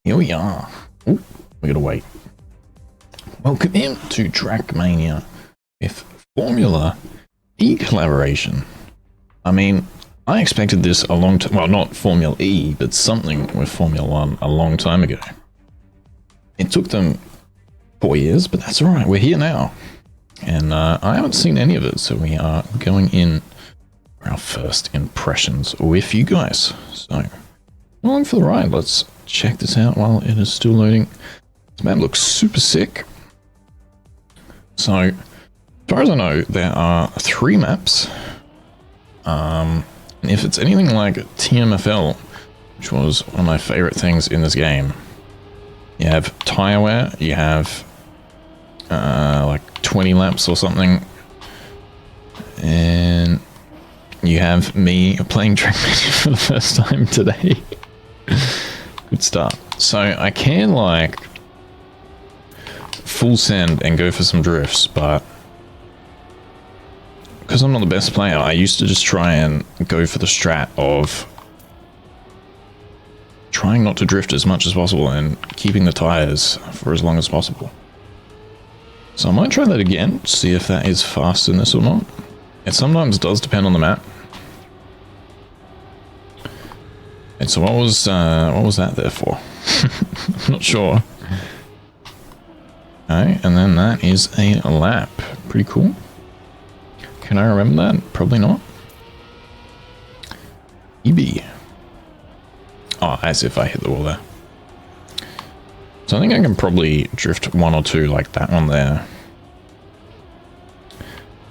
Here we are. Oh, we gotta wait. Welcome in to Trackmania with Formula E collaboration. I mean, I expected this a long time, well, not Formula E, but something with Formula 1 a long time ago. It took them 4 years, but that's alright, we're here now. And I haven't seen any of it, so we are going in for our first impressions with you guys. So, along for the ride, let's check this out while it is still loading. This map looks super sick. So, as far as I know, there are 3 maps. And if it's anything like TMFL, which was one of my favorite things in this game, you have tire wear, you have like 20 laps or something, and you have me playing Trackmania for the first time today. Good start. So I can like full send and go for some drifts, but because I'm not the best player, I used to just try and go for the strat of trying not to drift as much as possible and keeping the tires for as long as possible. So I might try that again, see if that is fast in this or not. It sometimes does depend on the map. And so what was that there for? I'm not sure. Okay, and then that is a lap. Pretty cool. Can I remember that? Probably not. EB. Oh, as if I hit the wall there. So I think I can probably drift 1 or 2 like that one there.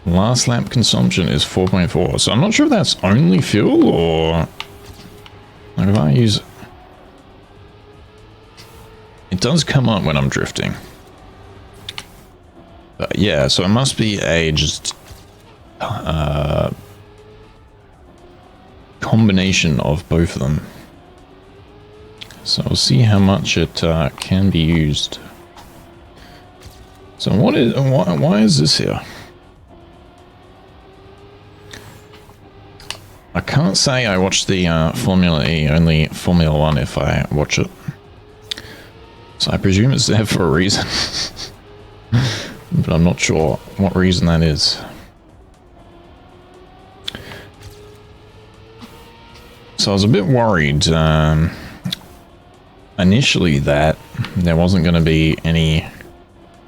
Last lap consumption is 4.4. So I'm not sure if that's only fuel or... like if I use... it does come up when I'm drifting. But yeah, so it must be a just... combination of both of them. So we'll see how much it can be used. So why is this here? I can't say I watched the Formula E, only Formula 1 if I watch it. So I presume it's there for a reason. But I'm not sure what reason that is. So I was a bit worried initially that there wasn't going to be any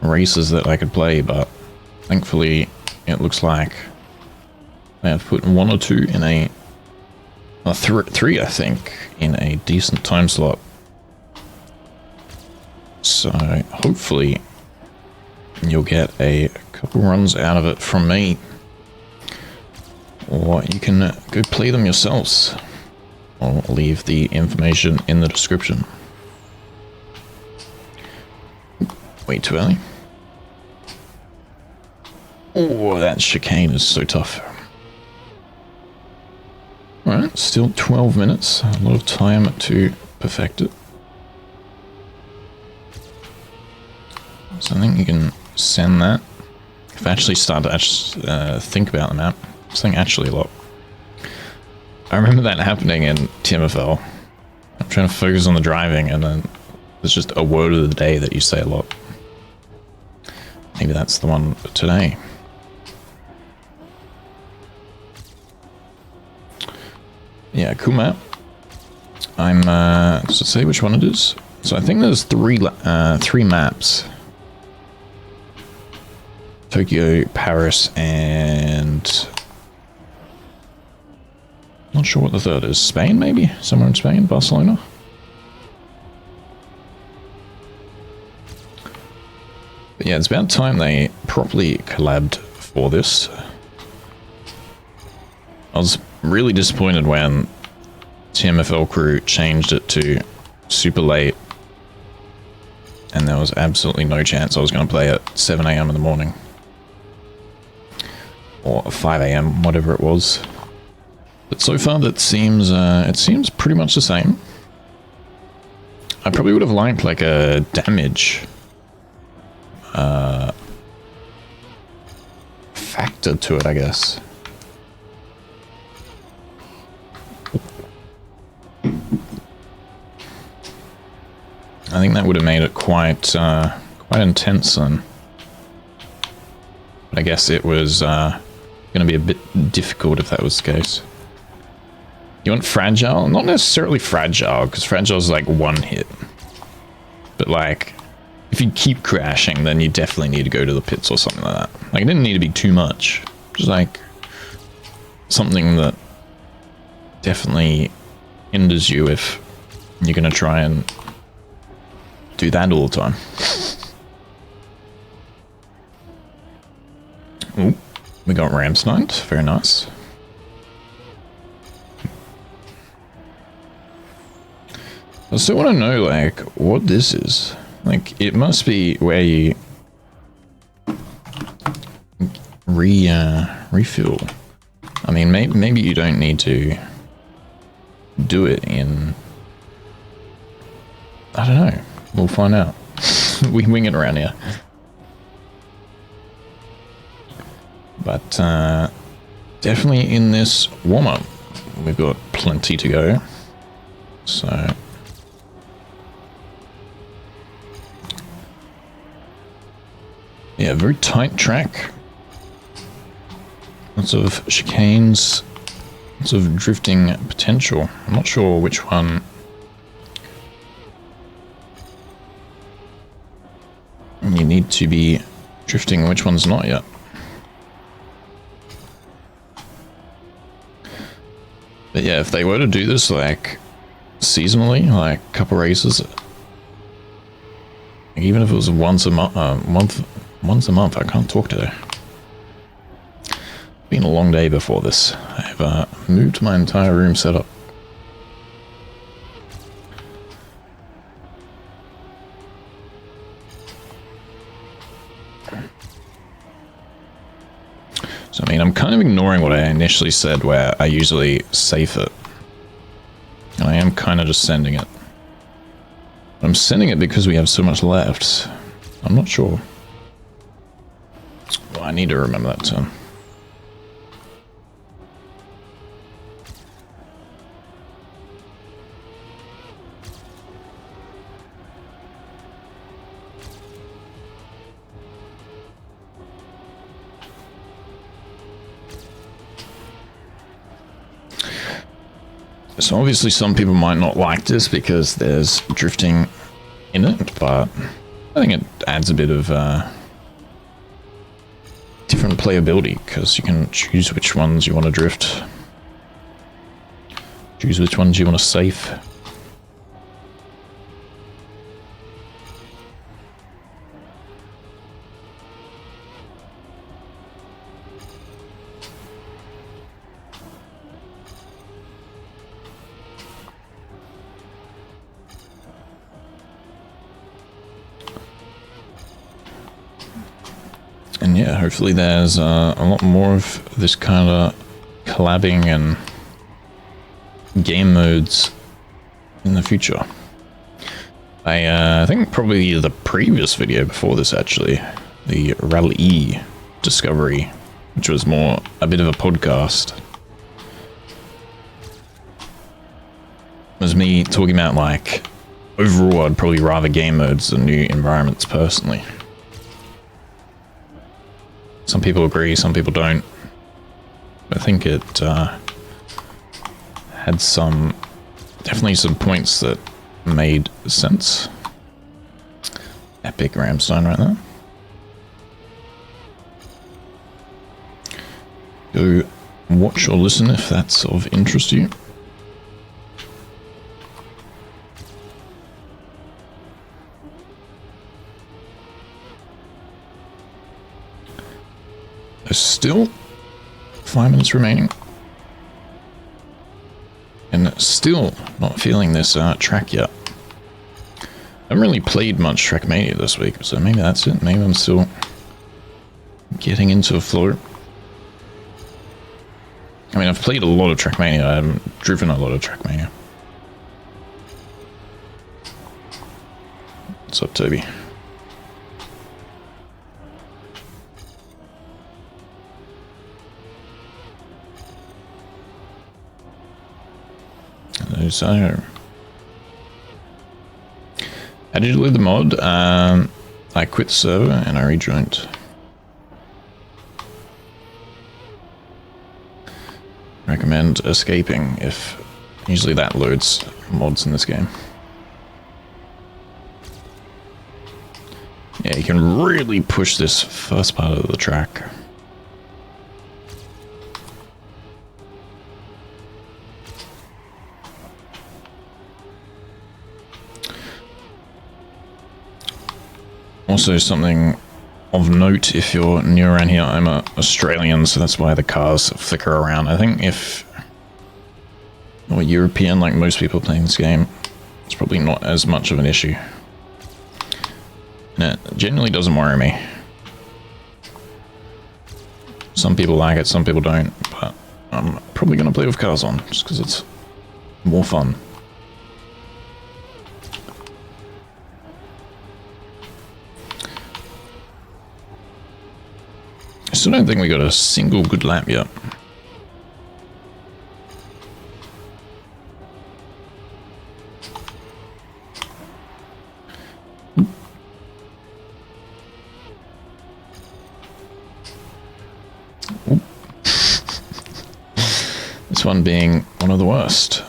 races that I could play, but thankfully it looks like they have put 1 or 2 in a... 3 I think, in a decent time slot. So hopefully you'll get a couple runs out of it from me, or you can go play them yourselves. I'll leave the information in the description. Way too early. Oh, that chicane is so tough. Alright, still 12 minutes. A lot of time to perfect it. So I think you can send that. If I actually start to think about the map, I'm saying actually a lot. I remember that happening in TMFL. I'm trying to focus on the driving and then there's just a word of the day that you say a lot. Maybe that's the one for today. Yeah, cool map. I'm does it say which one it is? So I think there's 3 maps. Tokyo, Paris, and not sure what the third is. Spain, maybe? Somewhere in Spain? Barcelona? But yeah, it's about time they properly collabed for this. I was really disappointed when TMFL crew changed it to super late. And there was absolutely no chance I was going to play at 7 AM in the morning. Or 5 AM, whatever it was. But so far that seems, it seems pretty much the same. I probably would have liked like a damage factor to it, I guess. I think that would have made it quite intense then. But I guess it was going to be a bit difficult if that was the case. You want fragile? Not necessarily fragile, because fragile is like one hit. But like, if you keep crashing, then you definitely need to go to the pits or something like that. Like, it didn't need to be too much. Just like something that definitely hinders you if you're going to try and do that all the time. Ooh, we got Ram's Knight. Very nice. I still want to know, like, what this is. Like, it must be where you refill. I mean, maybe you don't need to do it in... I don't know. We'll find out. We wing it around here. But definitely in this warm-up, we've got plenty to go. So... yeah, very tight track. Lots of chicanes. Lots of drifting potential. I'm not sure which one you need to be drifting and which one's not yet. But yeah, if they were to do this like seasonally, like a couple races, even if it was once a month, I can't talk today. Been a long day before this. I've moved my entire room setup. So I mean, I'm kind of ignoring what I initially said where I usually safe it. And I am kind of just sending it. I'm sending it because we have so much left. I'm not sure. Well, I need to remember that term. So obviously some people might not like this because there's drifting in it, but I think it adds a bit of different playability because you can choose which ones you want to drift, choose which ones you want to safe. And yeah, hopefully there's a lot more of this kind of collabing and game modes in the future. I think probably the previous video before this actually, the Rally Discovery, which was more a bit of a podcast, was me talking about like, overall I'd probably rather game modes than new environments personally. Some people agree, some people don't. I think it had some, definitely some points that made sense. Epic Ramstein right there. Go watch or listen if that's of interest to you. There's still 5 minutes remaining. And still not feeling this track yet. I haven't really played much Trackmania this week, so maybe that's it. Maybe I'm still getting into a flow. I mean, I've played a lot of Trackmania. I haven't driven a lot of Trackmania. What's up, Toby? So, I did delete the mod. I quit the server and I rejoined. Recommend escaping if usually that loads mods in this game. Yeah, you can really push this first part of the track. Also, something of note if you're new around here, I'm Australian, so that's why the cars flicker around. I think if you're European, like most people playing this game, it's probably not as much of an issue. And it generally doesn't worry me. Some people like it, some people don't, but I'm probably going to play with cars on, just because it's more fun. I still don't think we got a single good lap yet. Oop. This one being one of the worst.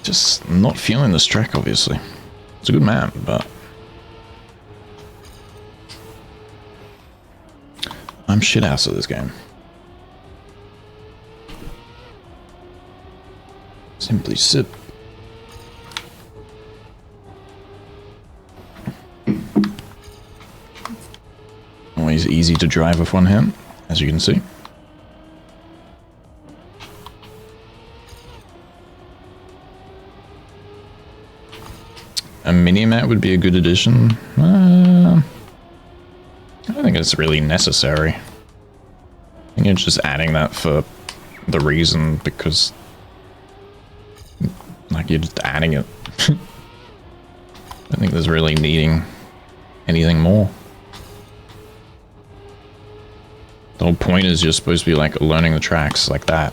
Just not feeling this track, obviously. It's a good map, but I'm shit ass at this game. Simply sip. Always easy to drive with one hand, as you can see. A mini-map would be a good addition. I don't think it's really necessary. I think it's just adding that for the reason, because like you're just adding it. I don't think there's really needing anything more. The whole point is you're supposed to be like learning the tracks like that.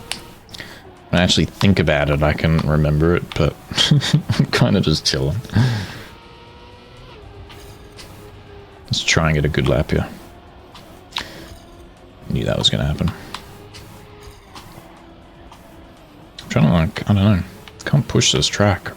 When I actually think about it, I can remember it, but I'm kind of just chilling. Let's try and get a good lap here. Knew that was going to happen. I'm trying to, like, I don't know. Can't push this track.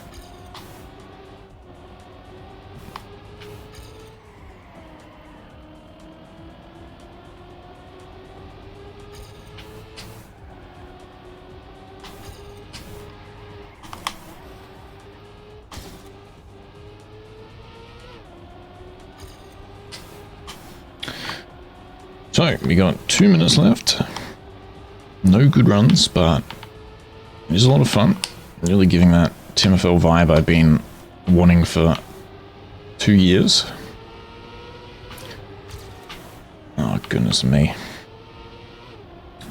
So, we got 2 minutes left. No good runs, but it is a lot of fun. Really giving that TMFL vibe I've been wanting for 2 years. Oh, goodness me.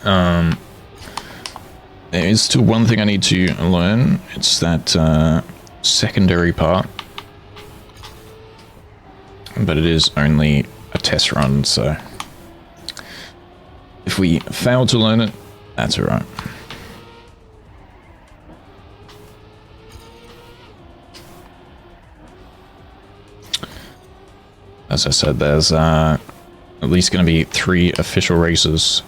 There is still one thing I need to learn. It's that secondary part. But it is only a test run, so if we fail to learn it, that's alright. As I said, there's at least going to be 3 official races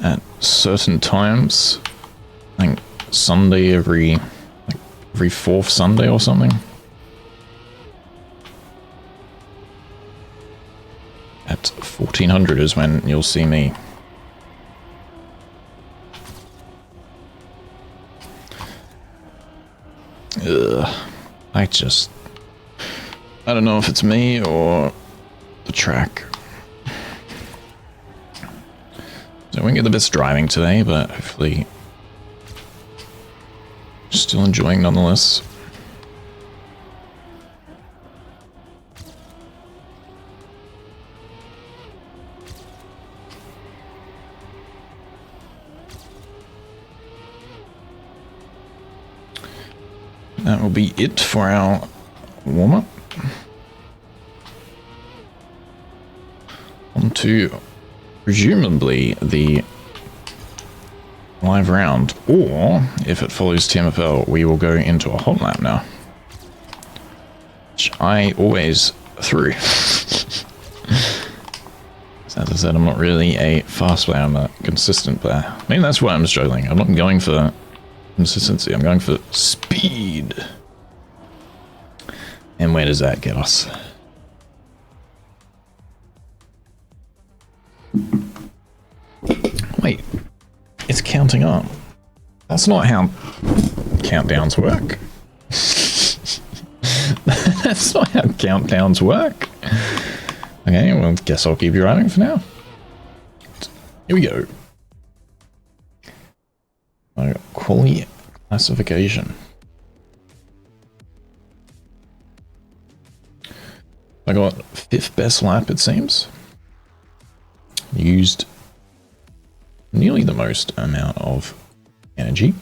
at certain times. I think Sunday every 4th Sunday or something. At 1400 is when you'll see me. Ugh. I don't know if it's me or the track. So I won't get the best driving today, but hopefully still enjoying nonetheless. That will be it for our warm-up. On to presumably the live round, or if it follows TMFL, we will go into a hot lap now, which I always threw. As I said, I'm not really a fast player, I'm a consistent player. I mean, that's why I'm struggling. I'm not going for consistency, I'm going for speed. And where does that get us? Wait, it's counting up. That's not how countdowns work. That's not how countdowns work. Okay, well, guess I'll keep you driving for now. Here we go. Quality classification. I got 5th best lap, it seems. Used nearly the most amount of energy.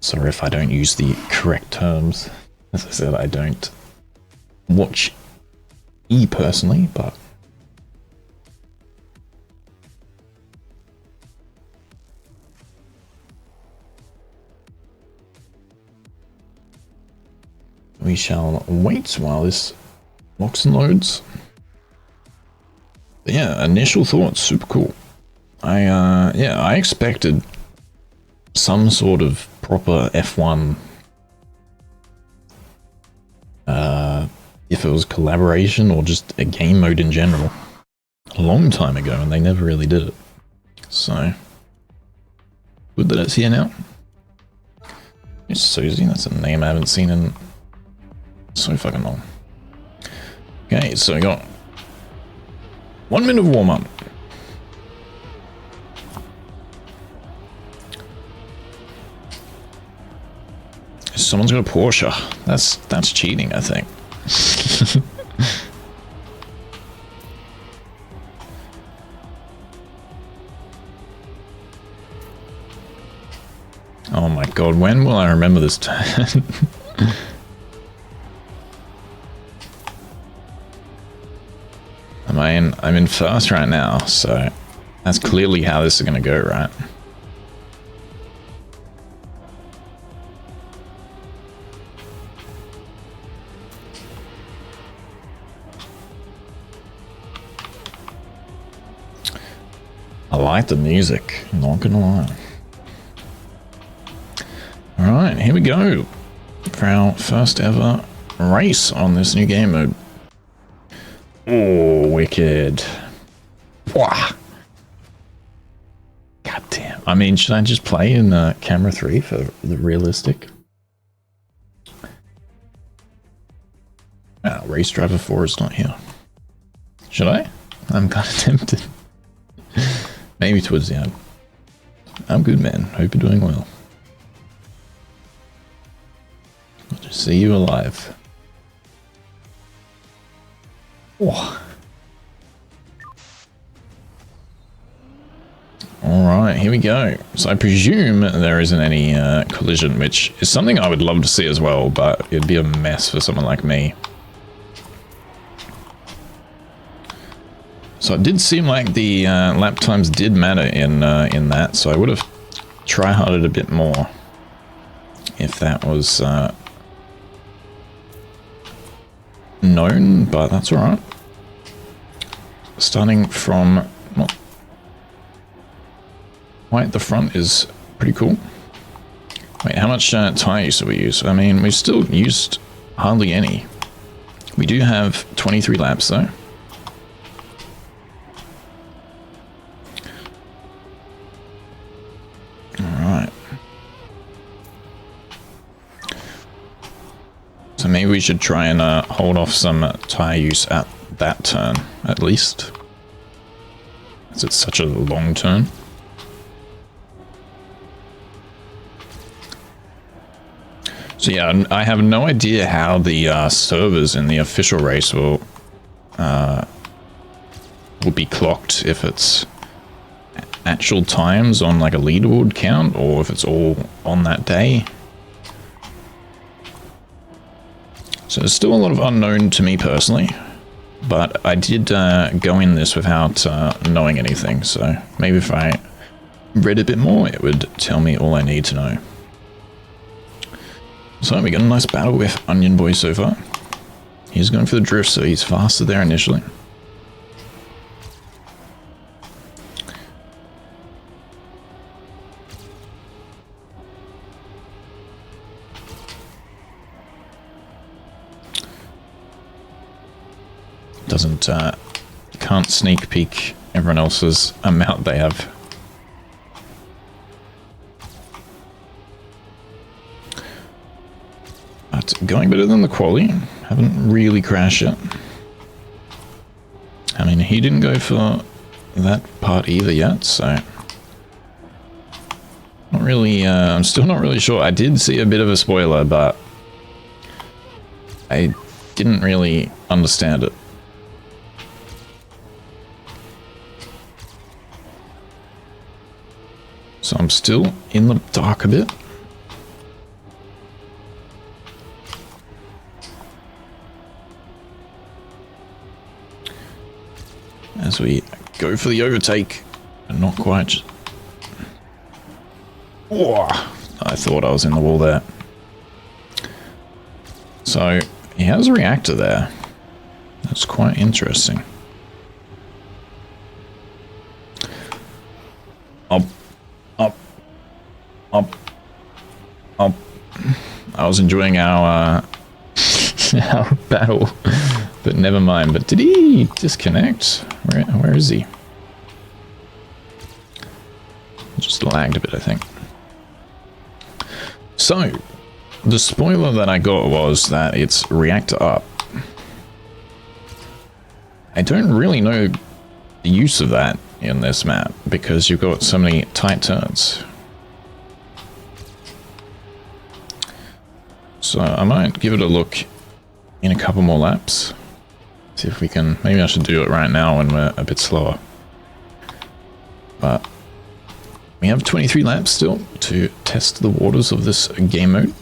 Sorry if I don't use the correct terms. As I said, I don't watch E personally, but we shall wait while this locks and loads. But yeah, initial thoughts, super cool. I expected some sort of proper F1 if it was collaboration or just a game mode in general a long time ago, and they never really did it. So good that it's here now. It's Susie, that's a name I haven't seen in so fucking long. Okay, so we got 1 minute of warm-up. Someone's got a Porsche. That's cheating, I think. Oh my god, when will I remember this turn? I'm in first right now, so that's clearly how this is gonna go, right? I like the music, not gonna lie. Alright, here we go for our first ever race on this new game mode. Oh, wicked. Wah. God damn. I mean, should I just play in camera 3 for the realistic? Ah, Race Driver 4 is not here. Should I? I'm kind of tempted. Maybe towards the end. I'm good, man. Hope you're doing well. Good to see you alive. Oh. Alright, here we go. So I presume there isn't any collision, which is something I would love to see as well, but it'd be a mess for someone like me. So it did seem like the lap times did matter in that, so I would have try-harded a bit more if that was known, but that's alright. Starting from right at the front is pretty cool. Wait, how much tire use do we use? I mean, we've still used hardly any. We do have 23 laps though. Alright. So maybe we should try and hold off some tire use at that turn, at least. As it's such a long turn. So yeah, I have no idea how the servers in the official race will be clocked, if it's actual times on like a leaderboard count or if it's all on that day. So there's still a lot of unknown to me personally, but I did go in this without knowing anything, so maybe if I read a bit more, it would tell me all I need to know. So we got a nice battle with Onion Boy so far. He's going for the drift, so he's faster there initially. Doesn't, can't sneak peek everyone else's amount they have. But going better than the quali. Haven't really crashed yet. I mean, he didn't go for that part either yet, so... Not really, I'm still not really sure. I did see a bit of a spoiler, but... I didn't really understand it. So I'm still in the dark a bit. As we go for the overtake, but not quite. Oh, I thought I was in the wall there. So he has a reactor there. That's quite interesting. Up. I was enjoying our our battle, but never mind. But did he disconnect? Where is he? Just lagged a bit, I think. So, the spoiler that I got was that it's reactor up. I don't really know the use of that in this map because you've got so many tight turns. So I might give it a look in a couple more laps. See if we can... Maybe I should do it right now when we're a bit slower. But we have 23 laps still to test the waters of this game mode.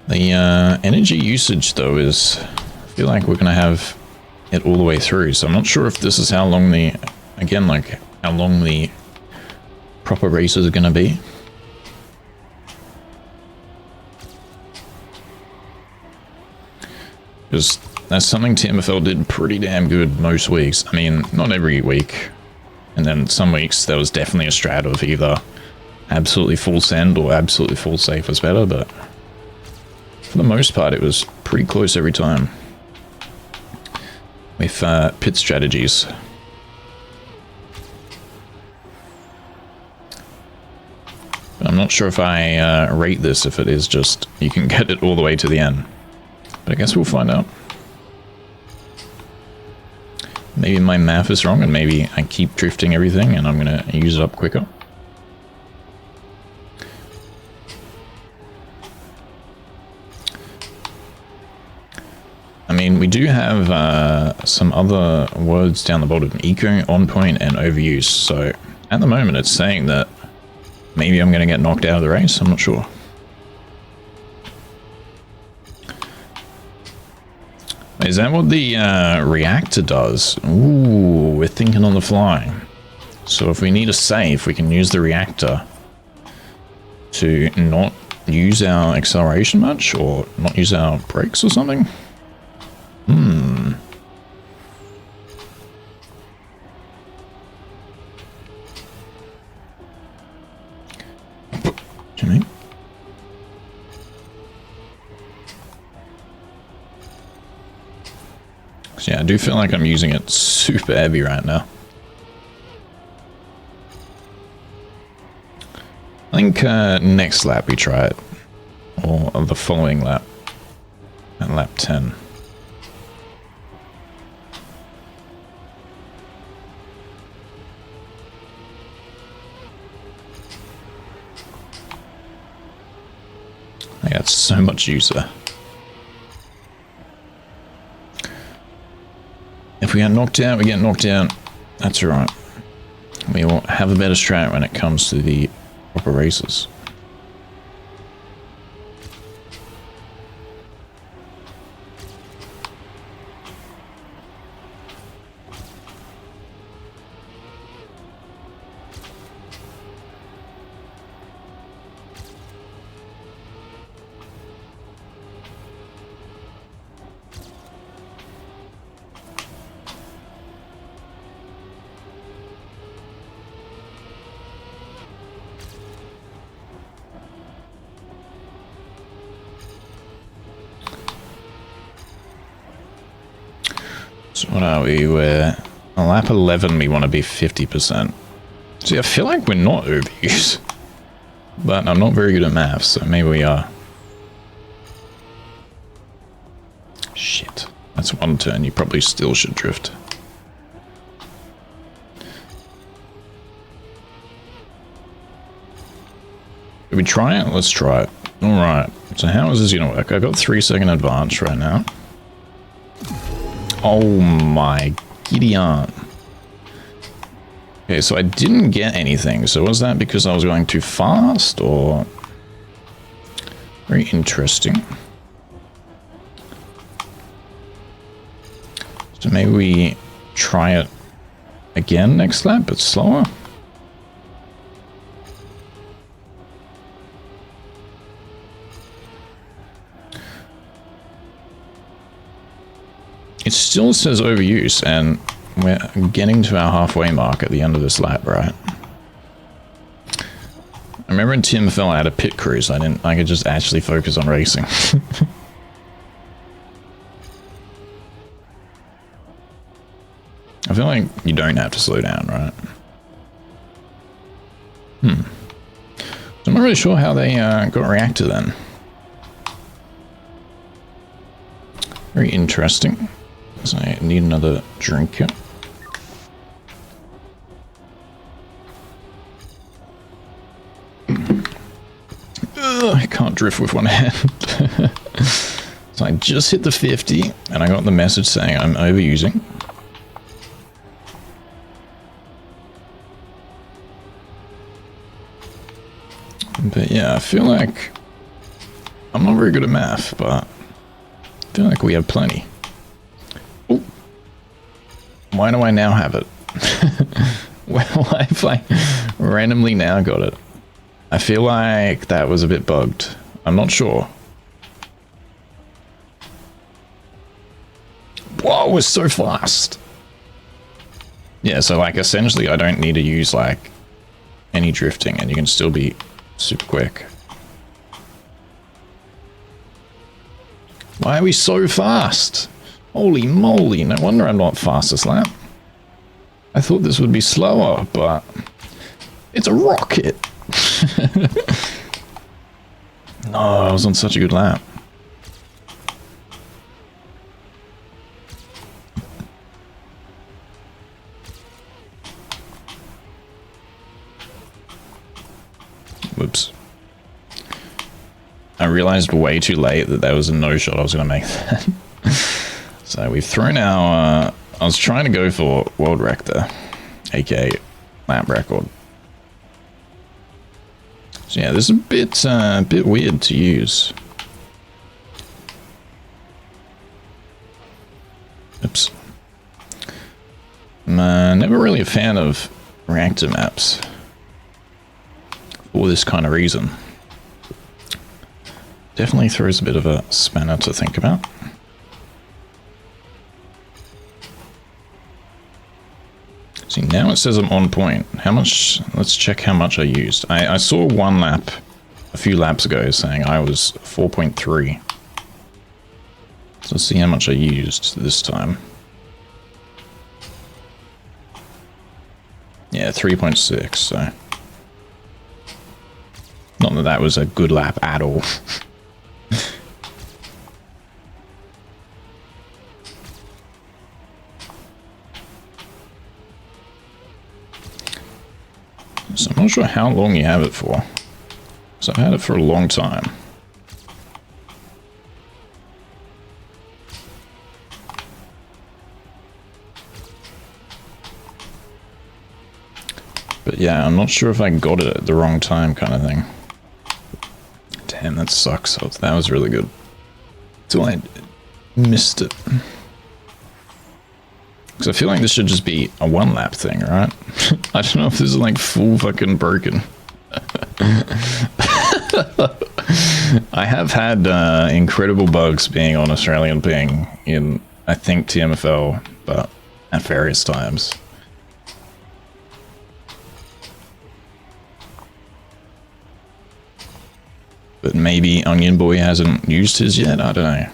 The energy usage, though, is... I feel like we're going to have it all the way through, so I'm not sure if this is how long the... Again, like, how long the proper races are going to be. Because that's something TMFL did pretty damn good most weeks. I mean, not every week. And then some weeks there was definitely a strat of either absolutely full send or absolutely full safe was better, but... For the most part, it was pretty close every time with pit strategies. But I'm not sure if I rate this, if it is just you can get it all the way to the end. But I guess we'll find out. Maybe my math is wrong and maybe I keep drifting everything and I'm going to use it up quicker. I mean, we do have some other words down the bottom, eco, on point, and overuse. So at the moment, it's saying that maybe I'm going to get knocked out of the race. I'm not sure. Is that what the reactor does? Ooh, we're thinking on the fly. So if we need a save, we can use the reactor to not use our acceleration much, or not use our brakes or something. Jimmy? So yeah, I do feel like I'm using it super heavy right now. I think next lap we try it, or the following lap, at lap 10. I got so much user. If we get knocked out, we get knocked out. That's alright. We will have a better strat when it comes to the proper races. So what are we? We're on lap 11, we want to be 50%. See, I feel like we're not overuse. But I'm not very good at maths, so maybe we are. Shit. That's one turn, you probably still should drift. Did we try it? Let's try it. Alright, so how is this going to work? I've got 3-second advance right now. Oh my giddy aunt. Okay, so I didn't get anything. So was that because I was going too fast, or... Very interesting. So maybe we try it again next lap, but slower? It still says overuse, and we're getting to our halfway mark at the end of this lap, right? I remember when Tim fell out of pit cruise, I could just actually focus on racing. I feel like you don't have to slow down, right? So I'm not really sure how they got reacted then. Very interesting. So I need another drink here. I can't drift with one hand. So I just hit the 50 and I got the message saying I'm overusing. But yeah, I feel like I'm not very good at math, but I feel like we have plenty. Ooh. Why do I now have it? Why have I randomly now got it? I feel like that was a bit bugged. I'm not sure. Whoa, we're so fast. Yeah, so like essentially I don't need to use like any drifting and you can still be super quick. Why are we so fast? Holy moly, no wonder I'm not fastest lap. I thought this would be slower, but it's a rocket. No, I was on such a good lap. Whoops. I realized way too late that there was a no shot I was going to make that. So we've thrown our... I was trying to go for world rec there, aka lap record. So yeah, this is a bit weird to use. Oops. I'm never really a fan of reactor maps for this kind of reason. Definitely throws a bit of a spanner to think about. See, now it says I'm on point. How much? Let's check how much I used. I saw one lap a few laps ago saying I was 4.3. So let's see how much I used this time. Yeah, 3.6, so... Not that that was a good lap at all. So I'm not sure how long you have it for. So I've had it for a long time. But yeah, I'm not sure if I got it at the wrong time kind of thing. Damn, that sucks. That was really good. So I missed it. Because I feel like this should just be a one lap thing, right? I don't know if this is like full fucking broken. I have had incredible bugs being on Australian ping in, I think, TMFL, but at various times. But maybe Onion Boy hasn't used his yet, I don't know.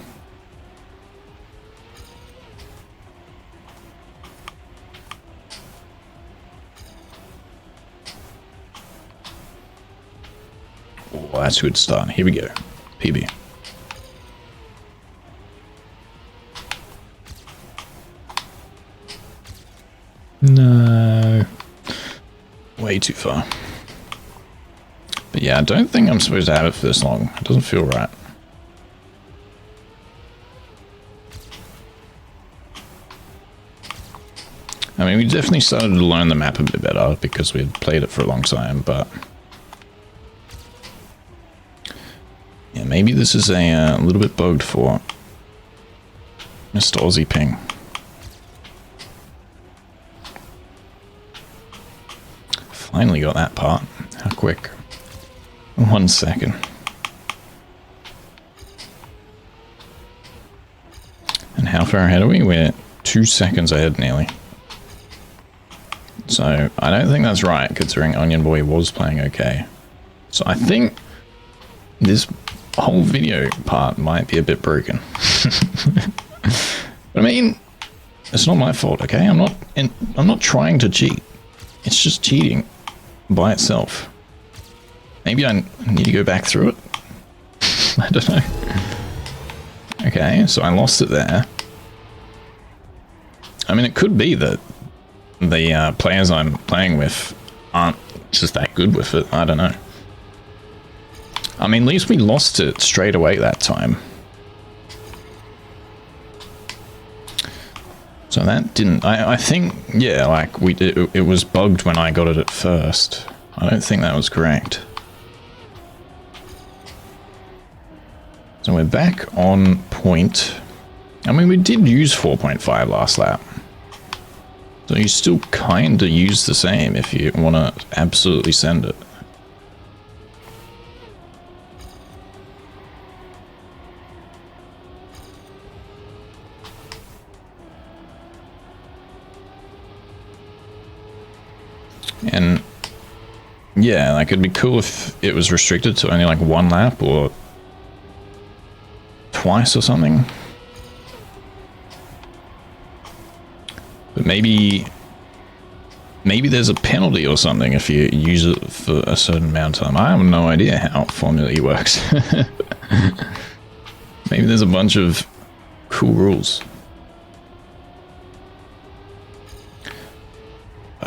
Oh, that's a good start. Here we go. PB. No. Way too far. But yeah, I don't think I'm supposed to have it for this long. It doesn't feel right. I mean, we definitely started to learn the map a bit better because we had played it for a long time, but... yeah, maybe this is a little bit bugged for Mr. Aussie Ping. Finally got that part. How quick. 1 second. And how far ahead are we? We're 2 seconds ahead nearly. So I don't think that's right, considering Onion Boy was playing okay. So I think this whole video part might be a bit broken. But I mean, it's not my fault, okay? I'm not trying to cheat. It's just cheating by itself. Maybe I need to go back through it. I don't know. Okay, so I lost it there. I mean, it could be that the players I'm playing with aren't just that good with it. I don't know. I mean, at least we lost it straight away that time. So that didn't... I think, yeah, like, it was bugged when I got it at first. I don't think that was correct. So we're back on point. I mean, we did use 4.5 last lap. So you still kind of use the same if you want to absolutely send it. And yeah, like it'd be cool if it was restricted to only like 1 lap or twice or something. But maybe there's a penalty or something if you use it for a certain amount of time. I have no idea how formulae works. Maybe there's a bunch of cool rules.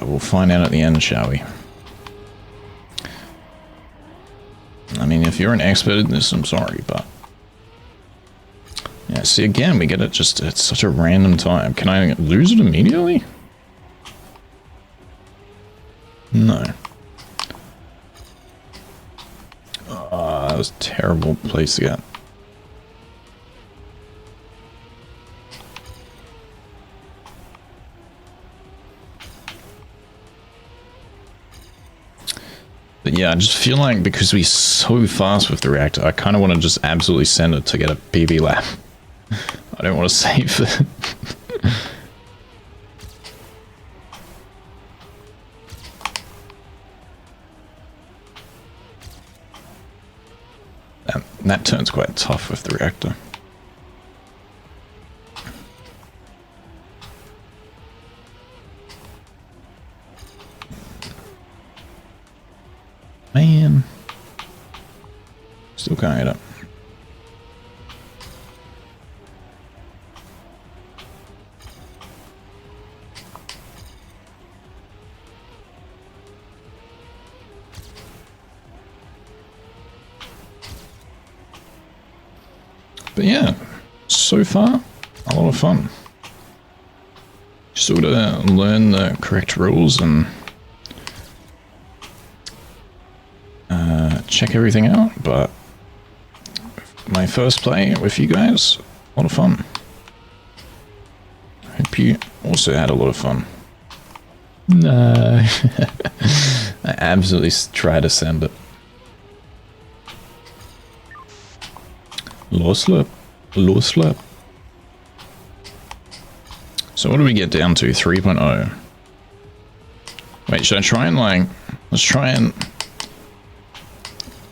We'll find out at the end, shall we? I mean, if you're an expert in this, I'm sorry, but... yeah, see, again, we get it just at such a random time. Can I lose it immediately? No. That was a terrible place to get. But yeah, I just feel like because we're so fast with the reactor, I kind of want to just absolutely send it to get a PB lap. I don't want to save it. That turns quite tough with the reactor. Man. Still can't hit it. But yeah, so far, a lot of fun. Just sort of learn the correct rules and check everything out, but my first play with you guys, a lot of fun. Hope you also had a lot of fun. No. I absolutely tried to send it. Low slip. Low slip. So what do we get down to? 3.0. Wait, should I try and like... Let's try and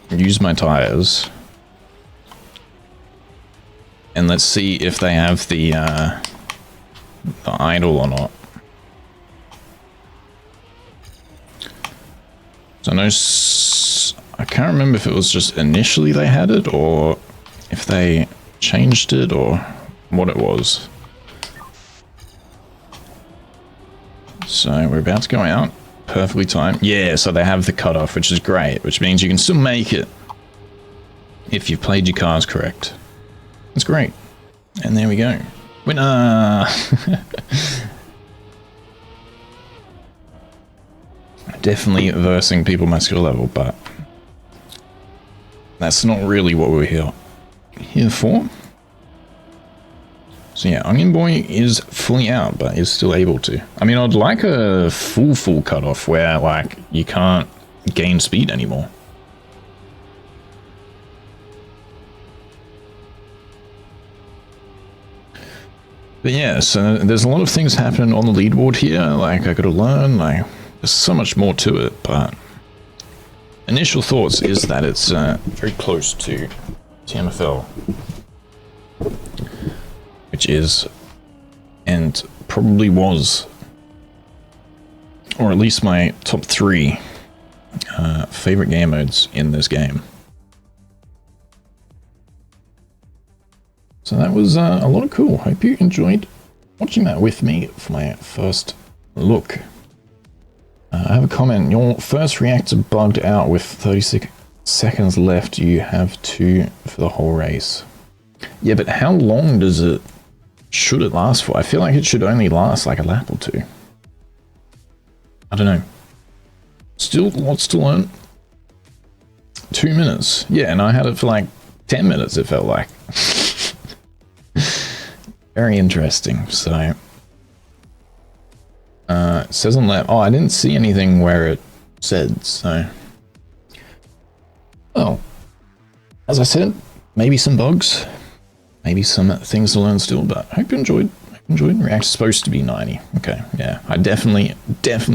use my tires. And let's see if they have the idle or not. So I can't remember if it was just initially they had it or if they changed it or what it was. So we're about to go out. Perfectly timed. Yeah, so they have the cutoff, which is great, which means you can still make it if you've played your cars correct. That's great. And there we go. Winner! Definitely versing people my skill level, but that's not really what we're here for. So yeah, Onion Boy is fully out, but is still able to. I mean, I'd like a full cutoff where, like, you can't gain speed anymore. But yeah, so there's a lot of things happening on the leaderboard here. Like, I gotta learn, like, there's so much more to it, but initial thoughts is that it's very close to TMFL. Which is, and probably was, or at least my top 3 favorite game modes in this game. So that was a lot of cool. Hope you enjoyed watching that with me for my first look. I have a comment. Your first reactor bugged out with 36 seconds left. You have 2 for the whole race. Yeah, but how long does it... should it last for? I feel like it should only last like a lap or 2. I don't know. Still lots to learn. 2 minutes. Yeah, and I had it for like 10 minutes, it felt like. Very interesting. So, it says on lap. Oh, I didn't see anything where it said, so. Oh. As I said, maybe some bugs. Maybe some things to learn still, but I hope you enjoyed. React's supposed to be 90. Okay, yeah. I definitely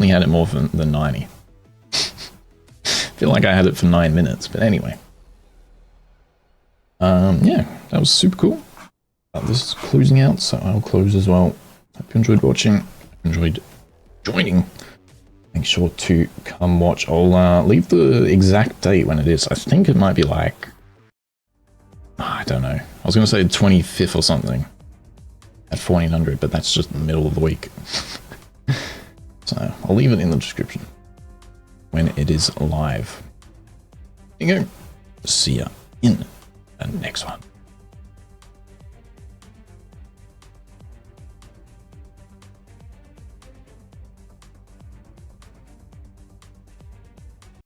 had it more than 90. Feel like I had it for 9 minutes, but anyway. Yeah, that was super cool. This is closing out, so I'll close as well. Hope you enjoyed watching. Enjoyed joining. Make sure to come watch. I'll leave the exact date when it is. I think it might be like... I don't know. I was going to say 25th or something at 1400, but that's just the middle of the week. So I'll leave it in the description when it is live. There you go. See ya in the next one.